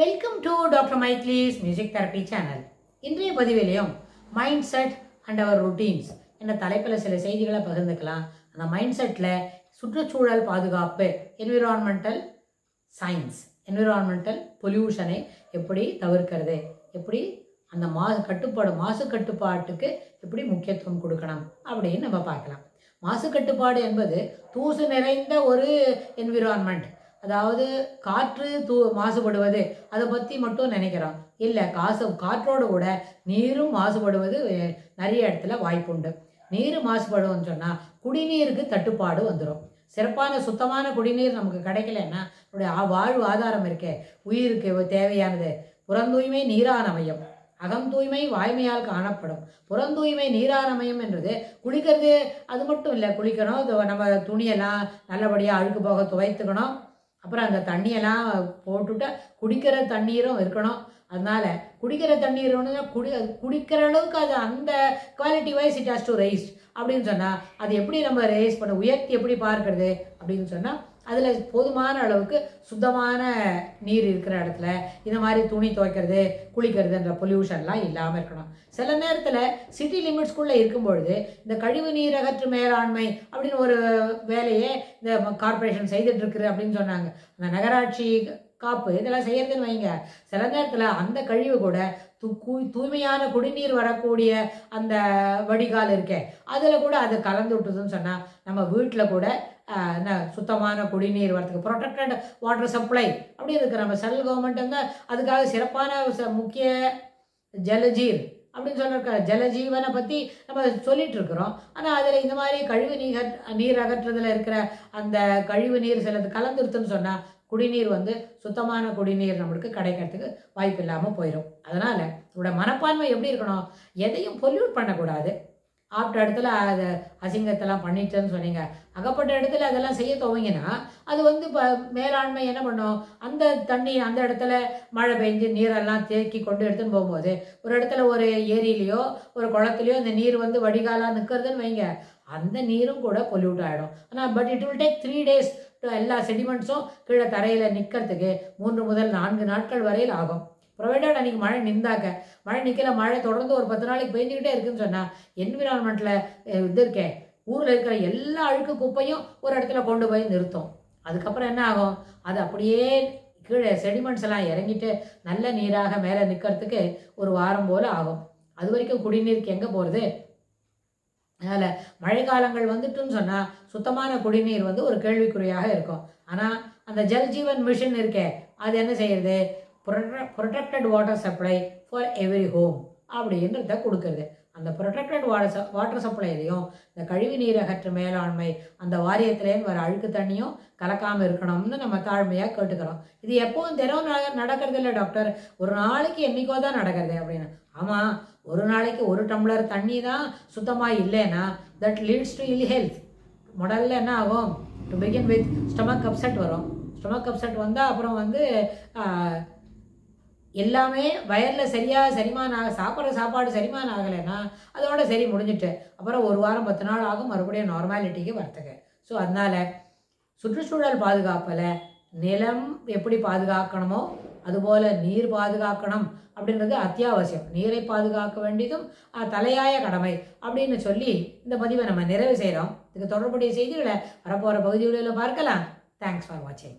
Welcome to doctor மைத்லிஸ் music therapy channel. இன்றைய பதிவிலையும் mindset and our routines என்ற தலைப்பில் சில செய்திகளை பகிர்ந்துக்கலாம். அந்த மைண்ட் செட்டில் சுற்றுச்சூழல் பாதுகாப்பு, என்விரான்மெண்டல் சயின்ஸ், என்விரான்மெண்டல் பொல்யூஷனை எப்படி தவிர்க்கிறது, எப்படி அந்த மாசு கட்டுப்பாட்டுக்கு எப்படி முக்கியத்துவம் கொடுக்கணும் அப்படின்னு நம்ம பார்க்கலாம். மாசு கட்டுப்பாடு என்பது தூசு நிறைந்த ஒரு என்விரான்மெண்ட், அதாவது காற்று மாசுபடுவது அதை பற்றி மட்டும் நினைக்கிறோம். இல்லை, காற்றோடு கூட நீரும் மாசுபடுவது நிறைய இடத்துல வாய்ப்புண்டு. நீர் மாசுபடுவோம்னு சொன்னால் குடிநீருக்கு தட்டுப்பாடு வந்துடும். சிறப்பான சுத்தமான குடிநீர் நமக்கு கிடைக்கலன்னா நம்முடைய வாழ்வு ஆதாரம் இருக்கே, உயிருக்கு தேவையானது. புறந்தூய்மை நீரானமயம், அகம் தூய்மை வாய்மையால் காணப்படும். புறந்தூய்மை நீரானமயம் என்றது குளிக்கிறது அது மட்டும் இல்லை. குளிக்கணும், நம்ம துணியெல்லாம் நல்லபடியாக அழுக்கு போக துவைத்துக்கணும். அப்புறம் அந்த தண்ணியெல்லாம் போட்டுவிட்டு குடிக்கிற தண்ணீரும் இருக்கணும். அதனால குடிக்கிற தண்ணீர் குடிக்கிற அளவுக்கு அது அந்த quality wise it has to rise அப்படின்னு சொன்னால் அது எப்படி நம்ம ரைஸ் பண்ண உயர்த்தி எப்படி பார்க்கறது அப்படின்னு சொன்னால் அதில் போதுமான அளவுக்கு சுத்தமான நீர் இருக்கிற இடத்துல இந்த மாதிரி துணி துவைக்கிறது, குளிக்கிறதுன்ற பொல்யூஷன்லாம் இல்லாமல் இருக்கணும். சில நேரத்தில் சிட்டி லிமிட்ஸ்குள்ளே இருக்கும்பொழுது இந்த கழிவு நீர் அகற்று மேலாண்மை அப்படின்னு ஒரு வேலையை இந்த கார்பரேஷன் செய்துட்டு இருக்குது அப்படின்னு சொன்னாங்க. அந்த நகராட்சி காப்பு இதெல்லாம் செய்யறதுன்னு வைங்க, சில நேரத்தில் அந்த கழிவு கூட தூய்மையான குடிநீர் வரக்கூடிய அந்த வடிகால் இருக்கே அதில் கூட அது கலந்து விட்டுதுன்னு சொன்னால் நம்ம வீட்டில் கூட சுத்தமான குடிநீர் வரத்துக்கு ப்ரொடெக்டட் வாட்டர் சப்ளை அப்படி இருக்கு. நம்ம சென்ட்ரல் கவர்மெண்ட் வந்து அதுக்காக சிறப்பான முக்கிய ஜலஜீர் அப்படின்னு சொல்லியிருக்க ஜலஜீவனை பற்றி நம்ம சொல்லிட்டு இருக்கிறோம். ஆனால் அதில் இந்த மாதிரி கழிவு நீர் அகற்றுறதுல இருக்கிற அந்த கழிவு நீர் சிலது கலந்துருத்துன்னு சொன்னால் குடிநீர் வந்து சுத்தமான குடிநீர் நம்மளுக்கு கிடைக்கிறதுக்கு வாய்ப்பு இல்லாமல் போயிடும். அதனால் இதோட மனப்பான்மை எப்படி இருக்கணும், எதையும் பொல்யூட் பண்ணக்கூடாது. ஆப்ட இடத்துல அதை அசிங்கத்தெல்லாம் பண்ணிட்டேன்னு சொன்னீங்க, அகப்பட்ட இடத்துல அதெல்லாம் செய்ய துவங்கினா அது வந்து இப்போ மேலாண்மை என்ன பண்ணும், அந்த தண்ணி அந்த இடத்துல மழை பெஞ்சு நீரெல்லாம் தேக்கி கொண்டு எடுத்துன்னு போகும்போது ஒரு இடத்துல ஒரு ஏரியிலையோ ஒரு குளத்துலையோ அந்த நீர் வந்து வடிகாலாக நிற்கிறதுன்னு வைங்க, அந்த நீரும் கூட பொல்யூட் ஆகிடும். ஆனால் but it will take 3 days எல்லா செடிமெண்ட்ஸும் கீழே தரையில் நிற்கிறதுக்கு 3 முதல் 4 நாட்கள் வரையில் ஆகும். ப்ரொவைடட் அன்றைக்கி மழை நின்றாக்க, மழை நிற்கல, மழை தொடர்ந்து ஒரு 10 நாளைக்கு பெஞ்சுக்கிட்டே இருக்குன்னு சொன்னால் என்விரான்மெண்ட்டில் இது இருக்கேன் ஊரில் இருக்கிற எல்லா அழுக்கு குப்பையும் ஒரு இடத்துல கொண்டு போய் நிறுத்தும். அதுக்கப்புறம் என்ன ஆகும், அது அப்படியே கீழே செடிமெண்ட்ஸ் எல்லாம் இறங்கிட்டு நல்ல நீராக மேலே நிற்கிறதுக்கு ஒரு வாரம் போல் ஆகும். அது வரைக்கும் குடிநீருக்கு எங்கே போகிறது? அதனால் மழை காலங்கள் வந்துட்டுன்னு சொன்னால் சுத்தமான குடிநீர் வந்து ஒரு கேள்விக்குறியாக இருக்கும். ஆனால் அந்த ஜல்ஜீவன் மிஷன் இருக்கே அது என்ன செய்யறது, protected water supply for every home அப்படின்றத கொடுக்குறது. அந்த ப்ரொடெக்டட் வாட்டர் சப்ளைலையும் இந்த கழிவு நீர் அகற்று மேலாண்மை அந்த வாரியத்திலேருந்து வர அழுக்கு தண்ணியும் கலக்காமல் இருக்கணும்னு நம்ம தாழ்மையாக கேட்டுக்கிறோம். இது எப்போவும் தினம் நடக்கிறது இல்லை டாக்டர், ஒரு நாளைக்கு என்றைக்கோ தான் நடக்கிறது அப்படின்னு. ஆமாம், ஒரு நாளைக்கு 1 டம்ளர் தண்ணி தான் சுத்தமாக இல்லைன்னா that leads to ill health. முதல்ல என்ன ஆகும், to begin with stomach upset வரும். ஸ்டொமக் அப்செட் வந்தால் அப்புறம் வந்து எல்லாமே வயரில் சரியாக செரிமானம் சாப்பிட்ற சாப்பாடு செரிமானம் ஆகலைன்னா அதோட சரி முடிஞ்சிட்டு அப்புறம் ஒரு வாரம் 10 நாள் ஆகும் மறுபடியும் நார்மாலிட்டிக்கு வரத்துக்கு. ஸோ அதனால் சுற்றுச்சூழல் பாதுகாப்பில் நிலம் எப்படி பாதுகாக்கணுமோ அதுபோல் நீர் பாதுகாக்கணும் அப்படின்றது அத்தியாவசியம். நீரை பாதுகாக்க வேண்டியதும் தலையாய கடமை அப்படின்னு சொல்லி இந்த பதிவை நம்ம நிறைவு செய்கிறோம். இதுக்கு தொடர்புடைய செய்திகளை வரப்போகிற பகுதிகளில் பார்க்கலாம். தேங்க்ஸ் ஃபார் வாட்சிங்.